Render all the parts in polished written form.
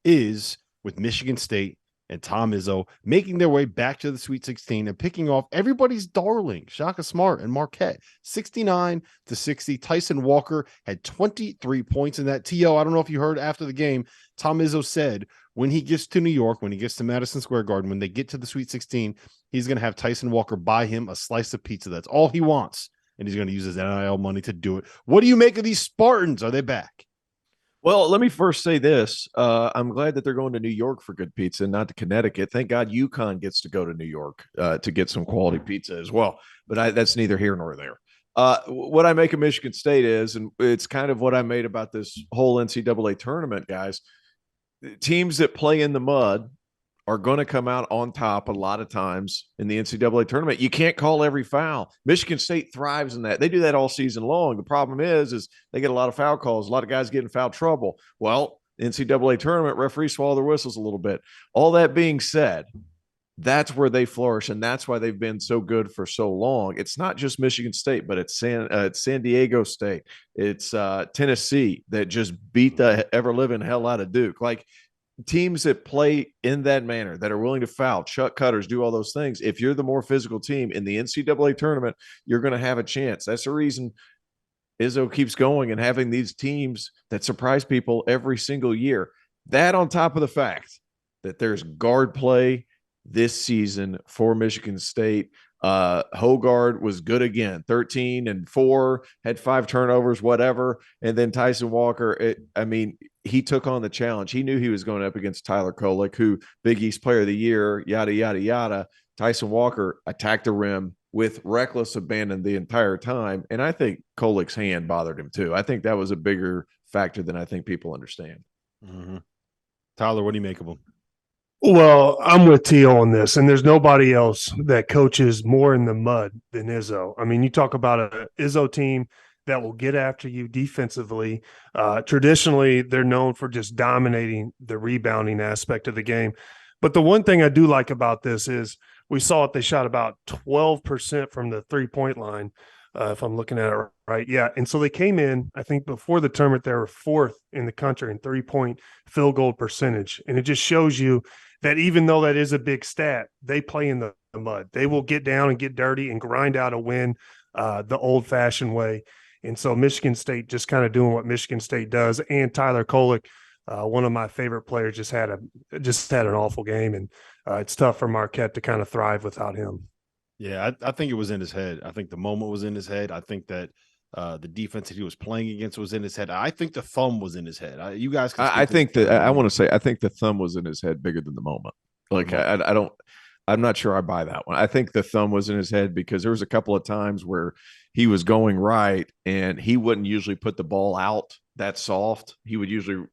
is with Michigan State and Tom Izzo making their way back to the Sweet 16 and picking off everybody's darling, Shaka Smart and Marquette, 69-60. Tyson Walker had 23 points in that. T.O., I don't know if you heard after the game, Tom Izzo said when he gets to New York, when he gets to Madison Square Garden, when they get to the Sweet 16, he's going to have Tyson Walker buy him a slice of pizza. That's all he wants. And he's going to use his NIL money to do it. What do you make of these Spartans? Are they back? Well, let me first say this. I'm glad that they're going to New York for good pizza and not to Connecticut. Thank God UConn gets to go to New York to get some quality pizza as well. But that's neither here nor there. What I make of Michigan State is, and it's kind of what I made about this whole NCAA tournament, guys, teams that play in the mud are going to come out on top a lot of times in the NCAA tournament. You can't call every foul. Michigan State thrives in that. They do that all season long. The problem is they get a lot of foul calls. A lot of guys get in foul trouble. Well, NCAA tournament referees swallow their whistles a little bit. All that being said, that's where they flourish, and that's why they've been so good for so long. It's not just Michigan State, but it's San Diego State. It's Tennessee that just beat the ever-living hell out of Duke. Like, teams that play in that manner, that are willing to foul, chuck cutters, do all those things. If you're the more physical team in the NCAA tournament, you're going to have a chance. That's the reason Izzo keeps going and having these teams that surprise people every single year. That on top of the fact that there's guard play this season for Michigan State. Hogard was good again, 13-4, had 5 turnovers, whatever. And then Tyson Walker, he took on the challenge. He knew he was going up against Tyler Kolek, who Big East Player of the Year, yada, yada, yada. Tyson Walker attacked the rim with reckless abandon the entire time. And I think Kolek's hand bothered him too. I think that was a bigger factor than I think people understand. Mm-hmm. Tyler, what do you make of him? Well, I'm with T.O. on this, and there's nobody else that coaches more in the mud than Izzo. I mean, you talk about an Izzo team that will get after you defensively. Traditionally, they're known for just dominating the rebounding aspect of the game. But the one thing I do like about this is we saw it. They shot about 12% from the three-point line, if I'm looking at it right. Yeah, and so they came in, I think before the tournament, they were 4th in the country in three-point field goal percentage. And it just shows you that even though that is a big stat, they play in the mud. They will get down and get dirty and grind out a win the old-fashioned way. And so Michigan State just kind of doing what Michigan State does. And Tyler Kolek, one of my favorite players, just had an awful game. And it's tough for Marquette to kind of thrive without him. Yeah, I think it was in his head. I think the moment was in his head. I think that the defense that he was playing against was in his head. I think the thumb was in his head. You guys can I think that I want to say I think the thumb was in his head bigger than the moment. Like I'm not sure I buy that one. I think the thumb was in his head because there was a couple of times where he was going right and he wouldn't usually put the ball out that soft. He would usually,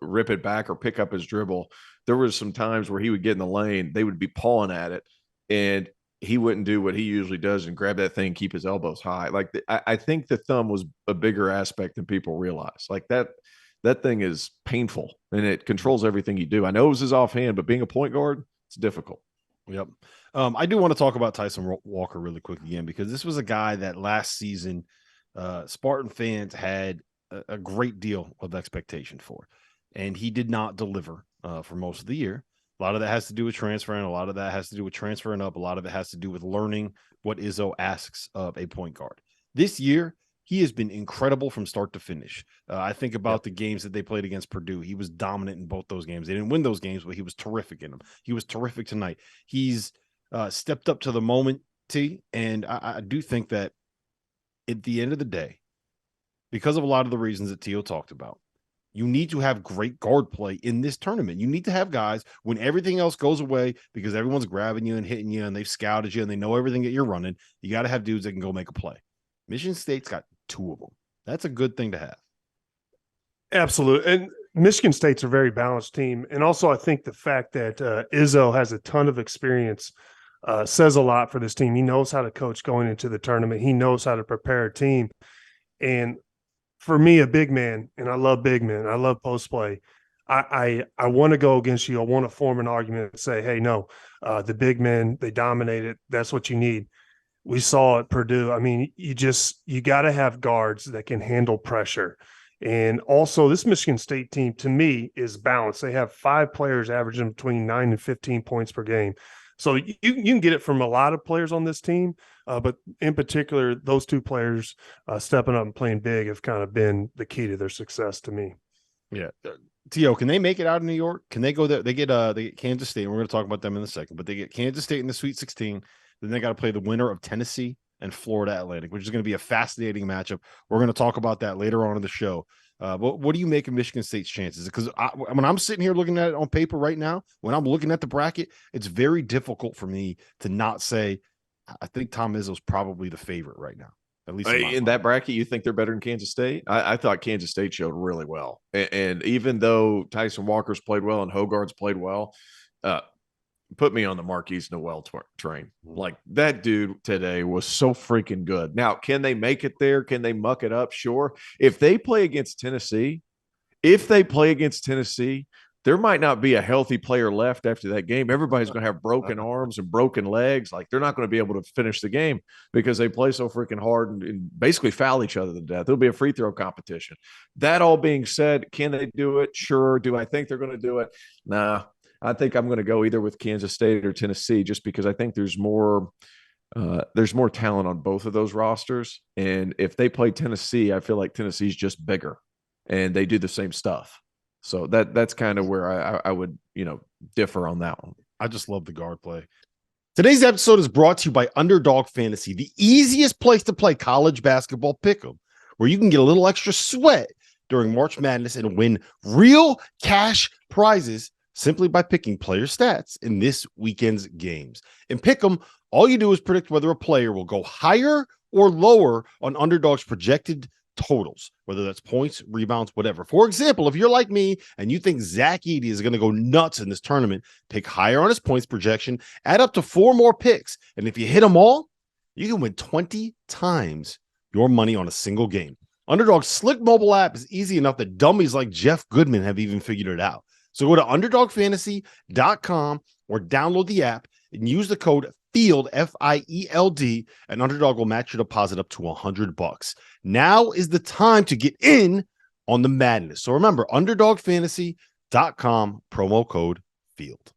rip it back or pick up his dribble. There was some times where he would get in the lane, they would be pawing at it, and he wouldn't do what he usually does and grab that thing, keep his elbows high. Like I think the thumb was a bigger aspect than people realize. Like that thing is painful and it controls everything you do. I know it was his offhand, but being a point guard, it's difficult. Yep. I do want to talk about Tyson Walker really quick again, because this was a guy that last season Spartan fans had a great deal of expectation for, and he did not deliver for most of the year. A lot of that has to do with transferring. A lot of that has to do with transferring up. A lot of it has to do with learning what Izzo asks of a point guard. This year, he has been incredible from start to finish. I think about the games that they played against Purdue. He was dominant in both those games. They didn't win those games, but he was terrific in them. He was terrific tonight. He's stepped up to the moment, and I do think that at the end of the day, because of a lot of the reasons that Tio talked about, you need to have great guard play in this tournament. You need to have guys when everything else goes away because everyone's grabbing you and hitting you and they've scouted you and they know everything that you're running. You got to have dudes that can go make a play. Michigan State's got 2 of them. That's a good thing to have. Absolutely. And Michigan State's a very balanced team. And also I think the fact that Izzo has a ton of experience says a lot for this team. He knows how to coach going into the tournament. He knows how to prepare a team. And for me, a big man, and I love big men, I love post play. I want to go against you. I want to form an argument and say, hey, no, the big men, they dominated. That's what you need. We saw at Purdue. I mean, you got to have guards that can handle pressure. And also, this Michigan State team, to me, is balanced. They have 5 players averaging between 9 and 15 points per game. So you can get it from a lot of players on this team, but in particular, those 2 players stepping up and playing big have kind of been the key to their success to me. Yeah. Tio, can they make it out of New York? Can they go there? They get Kansas State, and we're going to talk about them in a second, but they get Kansas State in the Sweet 16. Then they got to play the winner of Tennessee and Florida Atlantic, which is going to be a fascinating matchup. We're going to talk about that later on in the show. But what do you make of Michigan State's chances? Because when I'm sitting here looking at it on paper right now, when I'm looking at the bracket, it's very difficult for me to not say I think Tom Izzo's probably the favorite right now. At least in that bracket, you think they're better than Kansas State? I thought Kansas State showed really well. And even though Tyson Walker's played well and Hogarth's played well, put me on the Marquise Noel train. Like, that dude today was so freaking good. Now, can they make it there? Can they muck it up? Sure. If they play against Tennessee, there might not be a healthy player left after that game. Everybody's going to have broken arms and broken legs. Like, they're not going to be able to finish the game because they play so freaking hard and basically foul each other to death. It'll be a free throw competition. That all being said, can they do it? Sure. Do I think they're going to do it? Nah. I think I'm going to go either with Kansas State or Tennessee, just because I think there's more talent on both of those rosters. And if they play Tennessee, I feel like Tennessee's just bigger and they do the same stuff. So that's kind of where I would, differ on that one. I just love the guard play. Today's episode is brought to you by Underdog Fantasy, the easiest place to play college basketball pick'em, where you can get a little extra sweat during March Madness and win real cash prizes simply by picking player stats in this weekend's games. In Pick'em, all you do is predict whether a player will go higher or lower on Underdog's projected totals, whether that's points, rebounds, whatever. For example, if you're like me and you think Zach Edey is going to go nuts in this tournament, pick higher on his points projection, add up to 4 more picks, and if you hit them all, you can win 20 times your money on a single game. Underdog's slick mobile app is easy enough that dummies like Jeff Goodman have even figured it out. So go to underdogfantasy.com or download the app and use the code FIELD, FIELD, and Underdog will match your deposit up to $100. Now is the time to get in on the madness. So remember, underdogfantasy.com, promo code FIELD.